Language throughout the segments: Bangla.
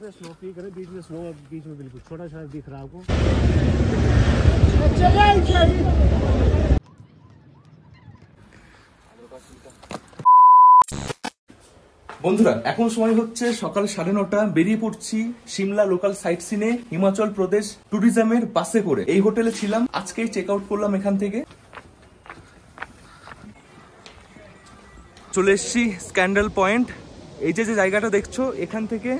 रहे स्नो पीक है, बीच में स्नो, बीच में बिल्कुल छोटा सा दिख रहा है आपको। বন্ধুরা এখন সময় হচ্ছে সকাল 9:30, বেরিয়ে পড়ছি সিমলা লোকাল সাইট সিনে হিমাচল প্রদেশ ট্যুরিজমের বাসে করে। এই হোটেলে ছিলাম, আজকেই চেক আউট করলাম এখান থেকে। চলে এসছি স্ক্যান্ডাল পয়েন্ট। এই যে জায়গাটা দেখছো, এখান থেকে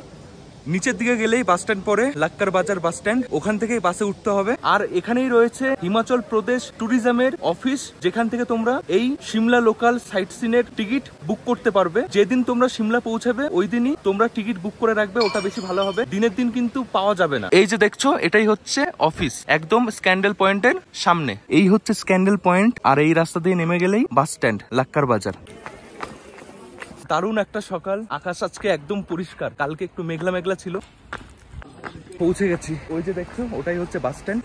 নিচের দিকে গেলেই বাস স্ট্যান্ড পড়ে, লাক্কার বাজার বাস স্ট্যান্ড, ওখান থেকেই বাসে উঠতে হবে। আর এখানেই রয়েছে হিমাচল প্রদেশ ট্যুরিজমের অফিস, যেখান থেকে তোমরা এই সিমলা লোকাল সাইট সিনের টিকিট বুক করতে পারবে। যেদিন তোমরা সিমলা পৌঁছাবে ওই দিনই তোমরা টিকিট বুক করে রাখবে, ওটা বেশি ভালো হবে, দিনের দিন কিন্তু পাওয়া যাবে না। এই যে দেখছো, এটাই হচ্ছে অফিস, একদম স্ক্যান্ডাল পয়েন্টের সামনে। এই হচ্ছে স্ক্যান্ডাল পয়েন্ট, আর এই রাস্তা দিয়ে নেমে গেলেই বাস স্ট্যান্ড লাক্কার বাজার। দারুণ একটা সকাল, আকাশ আজকে একদম পরিষ্কার, কালকে একটু মেঘলা মেঘলা ছিল। পৌঁছে গেছি, ওই যে দেখছো ওটাই হচ্ছে বাস স্ট্যান্ড।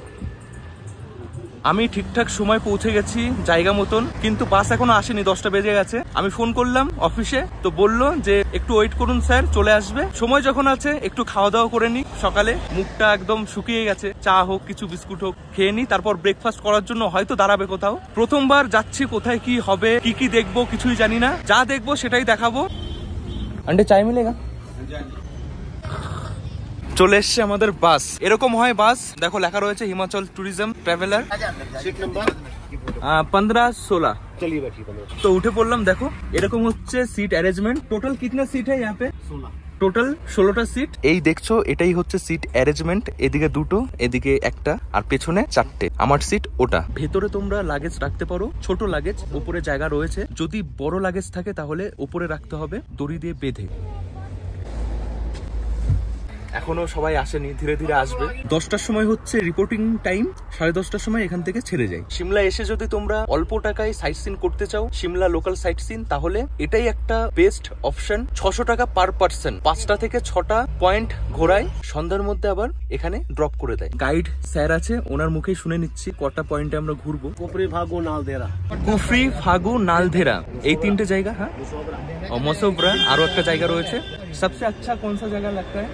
আমি ঠিকঠাক সময় পৌঁছে গেছি জায়গা মতন, কিন্তু বাস এখনো আসেনি, 10টা বেজে গেছে। আমি ফোন করলাম অফিসে, তো বললো যে একটু ওয়েট করুন স্যার, চলে আসবে। সময় যখন আছে একটু খাওয়া দাওয়া করে নি, সকালে মুখটা একদম শুকিয়ে গেছে, চা হোক কিছু বিস্কুট হোক খেয়ে নি, তারপর ব্রেকফাস্ট করার জন্য হয়তো দাঁড়াবে কোথাও। প্রথমবার যাচ্ছি, কোথায় কি হবে কি কি দেখবো কিছুই জানি না, যা দেখবো সেটাই দেখাবো। আন্ডে চাই মিলেগা? চলে এসছে আমাদের বাস। এরকম হয় বাস, দেখো লেখা রয়েছে Himachal tourism traveller, seat number 15-16। चलिए बैठिए 15। তো উঠে পড়লাম। দেখো এরকম হচ্ছে সিট অ্যারেঞ্জমেন্ট। টোটাল কিতনা সিট है यहाँ पे? 16। টোটাল 16টা সিট। এই দেখছো এটাই হচ্ছে সিট অ্যারেঞ্জমেন্ট, এদিকে 2টো, এদিকে 1টা, আর পেছনে 4টে। আমার সিট ওটা। ভেতরে তোমরা লাগেজ রাখতে পারো, ছোট লাগেজ, উপরে জায়গা রয়েছে। যদি বড় লাগেজ থাকে তাহলে উপরে রাখতে হবে দড়ি দিয়ে বেঁধে। এখনো সবাই আসেনি, ধীরে ধীরে আসবে। 10টার সময় হচ্ছে রিপোর্টিং টাইম, 10:30টার সময় এখান থেকে ছেড়ে যায়। সিমলা এসে যদি তোমরা অল্প টাকায় সাইট সিন করতে চাও, সিমলা লোকাল সাইট সিন, তাহলে এটাই একটা বেস্ট অপশন। 600 টাকা পার পার্সন, 5টা থেকে 6টা পয়েন্ট ঘোরায়, সন্ধ্যার মধ্যে আবার এখানে ড্রপ করে দেয়। গাইড স্যার আছে, ওনার মুখেই শুনে নিচ্ছি কটা পয়েন্টে আমরা ঘুরবো। कुफरी फागू नालदेहरा। কুফরি, ফাগু, নালদেহরা, এই 3টে জায়গা। হ্যাঁ, মসোবরা আরো একটা জায়গা রয়েছে। সবচেয়ে আচ্ছা কোন সা জায়গা লাগতা है?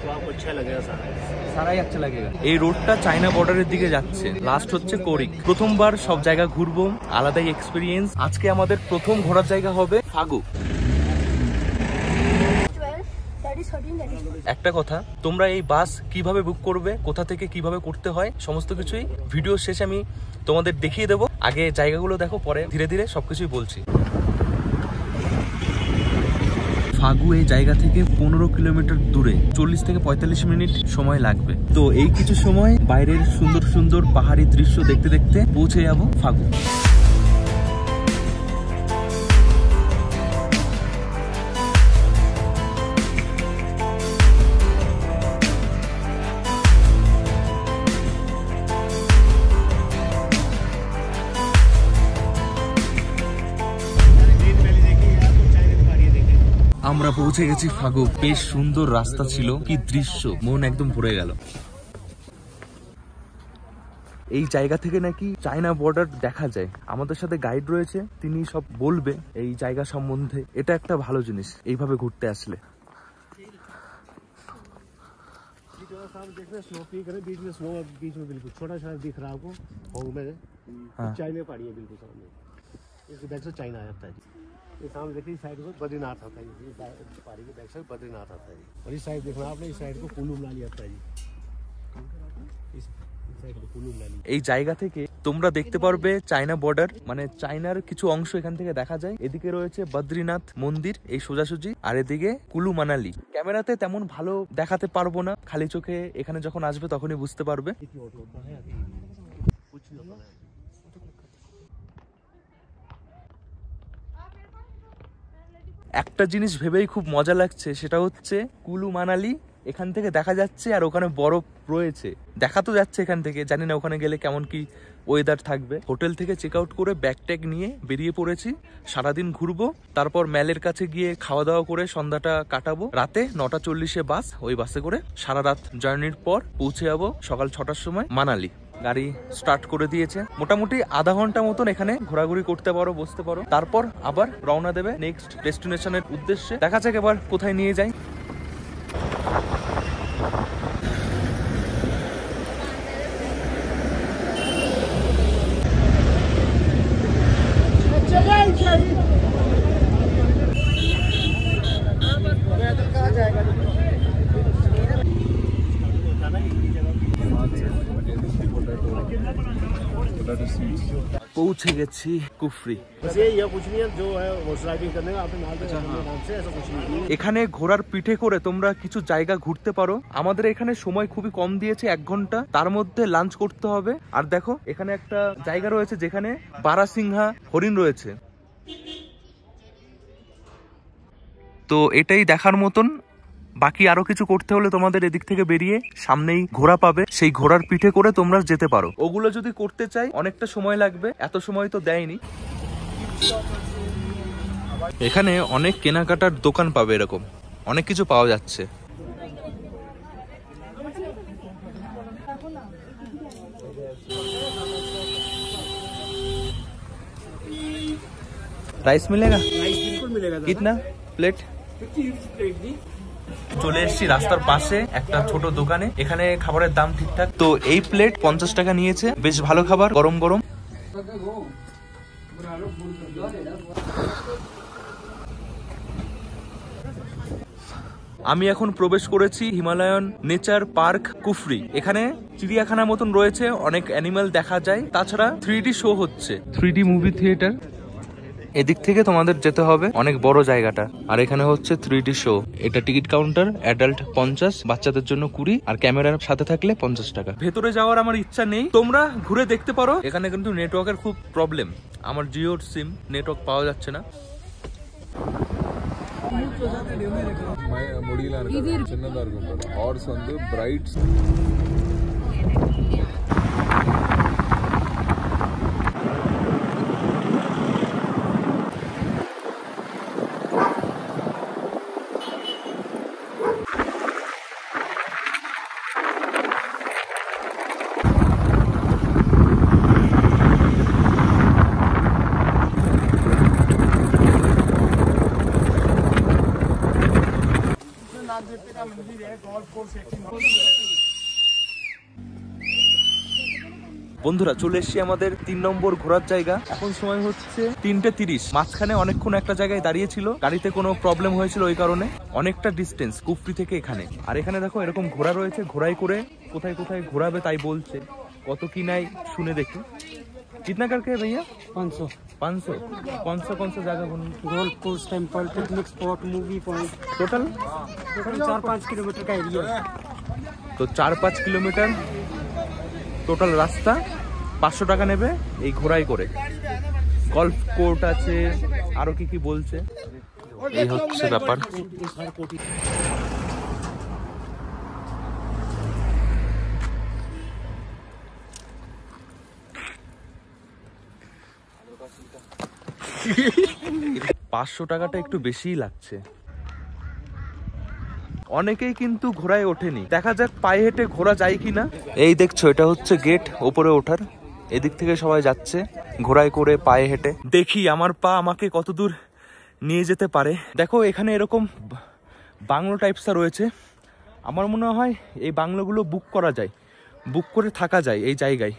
तो आपको अच्छा लगेगा सारा, সারাই আচ্ছা লাগেগা। এই রোডটা চায়না বর্ডারের দিকে যাচ্ছে, লাস্ট হচ্ছে কোরিক। প্রথমবার সব জায়গা ঘুরবো, আলাদাই এক্সপিরিয়েন্স। আজকে আমাদের প্রথম ঘোরার জায়গা হবে ফাগু। একটা কথা, তোমরা এই বাস কিভাবে বুক করবে, কোথা থেকে কিভাবে করতে হয়, সমস্ত কিছুই ভিডিও শেষে আমি তোমাদের দেখিয়ে দেবো। আগে জায়গাগুলো দেখো, পরে ধীরে ধীরে সবকিছুই বলছি। ফাগু এই জায়গা থেকে 15 কিলোমিটার দূরে, 40 থেকে 45 মিনিট সময় লাগবে। তো এই কিছু সময় বাইরের সুন্দর সুন্দর পাহাড়ি দৃশ্য দেখতে দেখতে পৌঁছে যাবো ফাগু। আমরা পৌঁছে গেছি ফাগু। বেশ সুন্দর রাস্তা ছিল, কি দৃশ্য, মন একদম ভরে গেল। এই জায়গা থেকে নাকি চায়না বর্ডার দেখা যায়। আমাদের সাথে গাইড রয়েছে, তিনি সব বলবে এই জায়গা সম্বন্ধে। এটা একটা ভালো জিনিস এইভাবে ঘুরতে আসলে। देख रहे स्नो पीक है, बीच में स्नो, बीच में बिल्कुल छोटा सा दिख रहा है आपको। होंग में चाइना पहाड़ी है बिल्कुल सामने, इसके बैक से चाइना आता है। ये सामने देखिए, साइड को बद्रीनाथ आता है, ये पहाड़ी के बैक साइड बद्रीनाथ आता है। और इस साइड देखना आपने, इस साइड को कुल्लू मनाली आता है जी। इस साइड को कुल्लू मनाली। এই জায়গা থেকে তোমরা দেখতে পারবে চায়না বর্ডার, মানে চায়নার কিছু অংশ এখান থেকে দেখা যায়। এদিকে রয়েছে বদ্রীনাথ মন্দির এই সোজাসুজি, আর এদিকে কুলু মানালি। ক্যামেরাতে তেমন ভালো দেখাতে পারবো না, খালি চোখে এখানে যখন আসবে তখনই বুঝতে পারবে। একটা জিনিস ভেবেই খুব মজা লাগছে, সেটা হচ্ছে কুলু মানালি এখান থেকে দেখা যাচ্ছে, আর ওখানে বরফ রয়েছে। দেখা তো যাচ্ছে এখান থেকে, জানি না ওখানে গেলে কেমন কি ওয়েদার থাকবে। হোটেল থেকে চেক আউট করে ব্যাগ ট্যাগ নিয়ে বেরিয়ে পড়েছি, সারাদিন ঘুরবো। তারপর ম্যালের কাছে গিয়ে খাওয়া দাওয়া করে সন্ধ্যাটা কাটাবো। রাতে 9:40 বাস, ওই বাসে করে সারা রাত জার্নির পর পৌঁছে যাবো সকাল 6টার সময় মানালি। গাড়ি স্টার্ট করে দিয়েছে, মোটামুটি আধা ঘন্টা মতন এখানে ঘোরাঘুরি করতে পারো, বসতে পারো, তারপর আবার রওনা দেবে নেক্সট ডেস্টিনেশনের উদ্দেশ্যে। দেখা যাক এবার কোথায় নিয়ে যায়। পৌঁছে গেছি কুফরি। बस ये कुछ नहीं है, जो है वो ड्राइविंग करने का आपने नाम से ऐसा कुछ नहीं है। এখানে ঘোড়ার পিঠে করে তোমরা কিছু জায়গা ঘুরতে পারো। আমাদের এখানে সময় খুবই কম দিয়েছে, 1 ঘন্টা, তার মধ্যে লাঞ্চ করতে হবে। আর দেখো এখানে একটা জায়গা রয়েছে যেখানে বারাসিংহা হরিণ রয়েছে, তো এটাই দেখার মতন। বাকি আরো কিছু করতে হলে তোমাদের এদিক থেকে বেরিয়ে সামনেই ঘোড়া পাবে, সেই ঘোড়ার পিঠে করে তোমরা যেতে পারো। ওগুলো যদি করতে চাই অনেকটা সময় লাগবে, এত সময় তো দেয়নি। এখানে অনেক কেনাকাটার দোকান পাবে, এরকম অনেক কিছু পাওয়া যাচ্ছে। राइस मिलेगा? राइस बिल्कुल मिलेगा। कितना प्लेट? 50 प्लेट दी। চলে এসেছি রাস্তার পাশে একটা ছোট দোকানে, এখানে খাবারের দাম ঠিকঠাক। তো এই প্লেট 50 টাকা নিয়েছে, বেশ ভালো খাবার, গরম গরম। আমি এখন প্রবেশ করেছি হিমালয়ান নেচার পার্ক কুফরি। এখানে চিড়িয়াখানা মতন রয়েছে, অনেক অ্যানিমাল দেখা যায়, তাছাড়া 3D শো হচ্ছে, 3D মুভি থিয়েটার। এদিক থেকে তোমাদের যেতে হবে, অনেক বড় জায়গাটা। আর এখানে হচ্ছে 3D শো। এটা টিকিট কাউন্টার, অ্যাডাল্ট 50, বাচ্চাদের জন্য 20, আর ক্যামেরার সাথে থাকলে 50 টাকা। ভেতরে যাওয়ার আমার ইচ্ছা নেই, তোমরা ঘুরে দেখতে পারো। এখানে কিন্তু নেটওয়ার্কের খুব প্রবলেম, আমার জিওর সিম নেটওয়ার্ক পাওয়া যাচ্ছে না। বন্ধুরা চলে এসেছি আমাদের 3 নম্বর ঘোরার জায়গা। এখন সময় হচ্ছে 3:30। মাঝখানে অনেকক্ষণ একটা জায়গায় দাঁড়িয়েছিল, গাড়িতে কোনো প্রবলেম হয়েছিল, ওই কারণে অনেকটা ডিস্টেন্স কুফরি থেকে এখানে। আর এখানে দেখো এরকম ঘোড়া রয়েছে, ঘোড়ায় করে কোথায় কোথায় ঘোরাবে তাই বলছে, কত কি নাই শুনে দেখি। कितना करके है भैया? 500। 500। कौन सा जगह? Golf course, temple, picnic spot, movie point. Total 4-5 kilometre का एरिया है। तो 4-5 কিলোমিটার টোটাল রাস্তা, 500 টাকা নেবে এই ঘোড়ায় করে। গলফ কোর্ট আছে, আরো কি কি বলছে, এই হচ্ছে ব্যাপার। $500 টাকাটা একটু বেশিই লাগছে। অনেকেই কিন্তু ঘোড়ায় ওঠেনি, দেখা যাক পায়ে হেঁটে ঘোড়া যায় কিনা। এই দেখছো এটা হচ্ছে গেট ওপরে ওঠার, এদিক থেকে সবাই যাচ্ছে ঘোড়ায় করে পায়ে হেঁটে। দেখি আমার পা আমাকে কতদূর নিয়ে যেতে পারে। দেখো এখানে এরকম বাংলো টাইপসটা রয়েছে, আমার মনে হয় এই বাংলোগুলো বুক করা যায়, বুক করে থাকা যায় এই জায়গায়।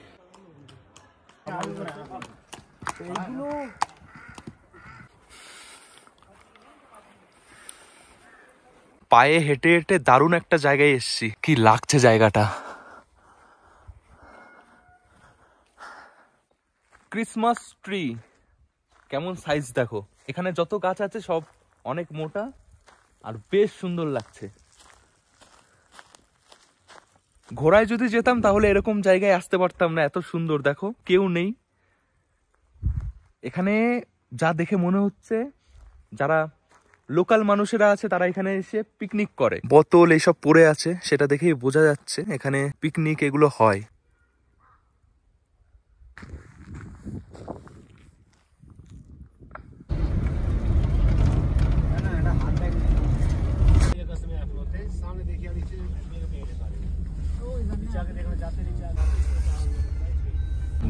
পায়ে হেঁটে হেঁটে দারুণ একটা জায়গায় এসেছি, কি লাগছে জায়গাটা। ক্রিসমাস ট্রি কেমন সাইজ দেখো, এখানে যত গাছ আছে সব অনেক মোটা আর বেশ সুন্দর লাগছে। ঘোড়ায় যদি যেতাম তাহলে এরকম জায়গায় আসতে পারতাম না, এত সুন্দর। দেখো কেউ নেই এখানে, যা দেখে মনে হচ্ছে যারা লোকাল মানুষেরা আছে তারা এখানে এসে পিকনিক করে। বোতল এইসব পড়ে আছে, সেটা দেখেই বোঝা যাচ্ছে এখানে পিকনিক এগুলো হয়।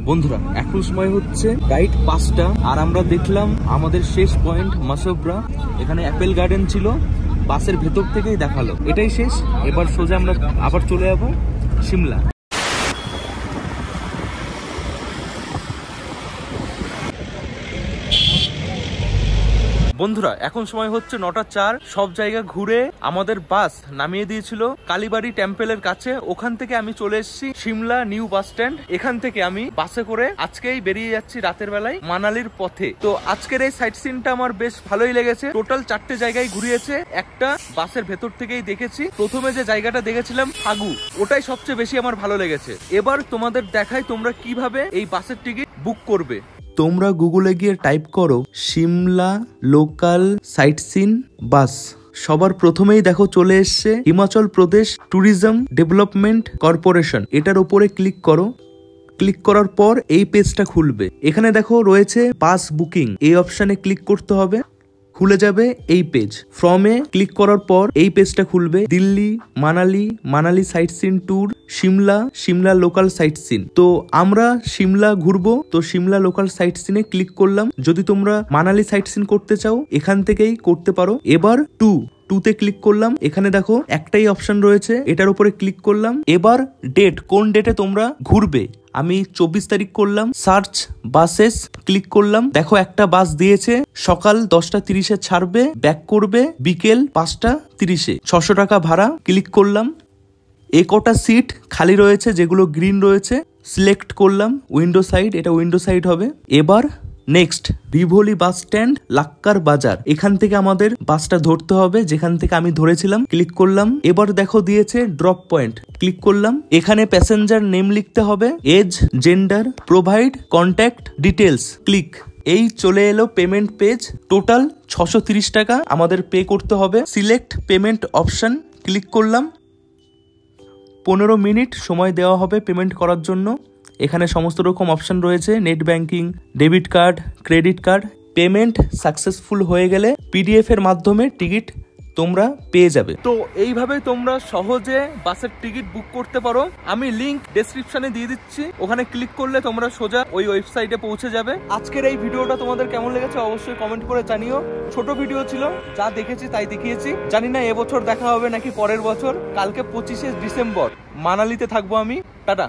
বন্ধুরা এখন সময় হচ্ছে রাইট 5টা, আর আমরা দেখলাম আমাদের শেষ পয়েন্ট মাসোবরা। এখানে অ্যাপেল গার্ডেন ছিল, বাসের ভেতর থেকেই দেখালো। এটাই শেষ, এবার সোজা আমরা আবার চলে যাবো সিমলা। বন্ধুরা এখন সময় হচ্ছে 9:04। সব জায়গা ঘুরে আমাদের বাস নামিয়ে দিয়েছিল কালীবাড়ি টেম্পলের কাছে। ওখান থেকে আমি চলে এসেছি সিমলা নিউ বাস স্ট্যান্ড। এখান থেকে আমি বাসে করে আজকেই বেরিয়ে যাচ্ছি রাতের বেলায় মানালির পথে। তো আজকের এই সাইট সিনটা আমার বেশ ভালোই লেগেছে। টোটাল 4টে জায়গায় ঘুরিয়েছে, একটা বাসের ভেতর থেকেই দেখেছি। প্রথমে যে জায়গাটা দেখেছিলাম ফাগু, ওটাই সবচেয়ে বেশি আমার ভালো লেগেছে। এবার তোমাদের দেখাই তোমরা কিভাবে এই বাসের টিকিট বুক করবে। তোমরা গুগলে গিয়ে টাইপ করো সিমলা লোকাল সাইট সিন বাস। সবার প্রথমেই দেখো চলে এসছে Himachal Pradesh tourism development corporation. এটার উপরে ক্লিক করো। ক্লিক করার পর এই পেজটা খুলবে। এখানে দেখো রয়েছে বাস বুকিং, এই অপশনে ক্লিক করতে হবে। খুলে যাবে এই পেজ। ফ্রমে ক্লিক করার পর এই পেজটা খুলবে। Delhi, Manali sightseeing tour, Shimla local sightseeing. তো আমরা সিমলা ঘুরবো, তো সিমলা লোকাল সাইট সিনে ক্লিক করলাম। যদি তোমরা মানালি সাইট সিন করতে চাও এখান থেকেই করতে পারো। এবার টুতে ক্লিক করলাম। এখানে দেখো একটাই অপশন রয়েছে, এটার উপরে ক্লিক করলাম। এবার ডেট, কোন ডেটে তোমরা ঘুরবে। আমি 24 তারিখ করলাম। সার্চ বাসেস ক্লিক করলাম। দেখো একটা বাস দিয়েছে, সকাল 10:30-এ ছাড়বে, ব্যাক করবে বিকেল 5:30-এ, 600 টাকা ভাড়া। ক্লিক করলাম। কটা সিট খালি রয়েছে, যেগুলো গ্রিন রয়েছে সিলেক্ট করলাম। উইন্ডো সাইড, এটা উইন্ডো সাইড হবে। এবার নেক্সট রিভোলি বাস স্ট্যান্ড লাক্কার বাজার, এখান থেকে আমাদের বাসটা ধরতে হবে যেখান থেকে আমি ধরেছিলাম। ক্লিক করলাম। এবার দেখো দিয়েছে ড্রপ পয়েন্ট, ক্লিক করলাম। এখানে প্যাসেঞ্জার নেম লিখতে হবে, age, gender, provide contact details. Click. এই চলে এলো পেমেন্ট পেজ। টোটাল 630 টাকা আমাদের পে করতে হবে। সিলেক্ট পেমেন্ট অপশন ক্লিক করলাম। 15 মিনিট সময় দেওয়া হবে পেমেন্ট করার জন্য। এখানে সমস্ত রকম অপশন রয়েছে, net banking, debit card, credit card. Payment successful হয়ে গেলে পিডিএফ এর মাধ্যমে টিকিট তোমরা পেয়ে যাবে। তো এইভাবে তোমরা সহজে বাসের টিকিট বুক করতে পারো। আমি লিংক ডেসক্রিপশনে দিয়ে দিচ্ছি, ওখানে ক্লিক করলে তোমরা সোজা ওই ওয়েবসাইটে পৌঁছে যাবে। আজকের এই ভিডিওটা তোমাদের কেমন লেগেছে অবশ্যই কমেন্ট করে জানিও। ছোট ভিডিও ছিল, যা দেখেছি তাই দেখিয়েছি। জানি না এবছর দেখা হবে নাকি পরের বছর। কালকে 25শে ডিসেম্বর মানালিতে থাকবো আমি। টাটা।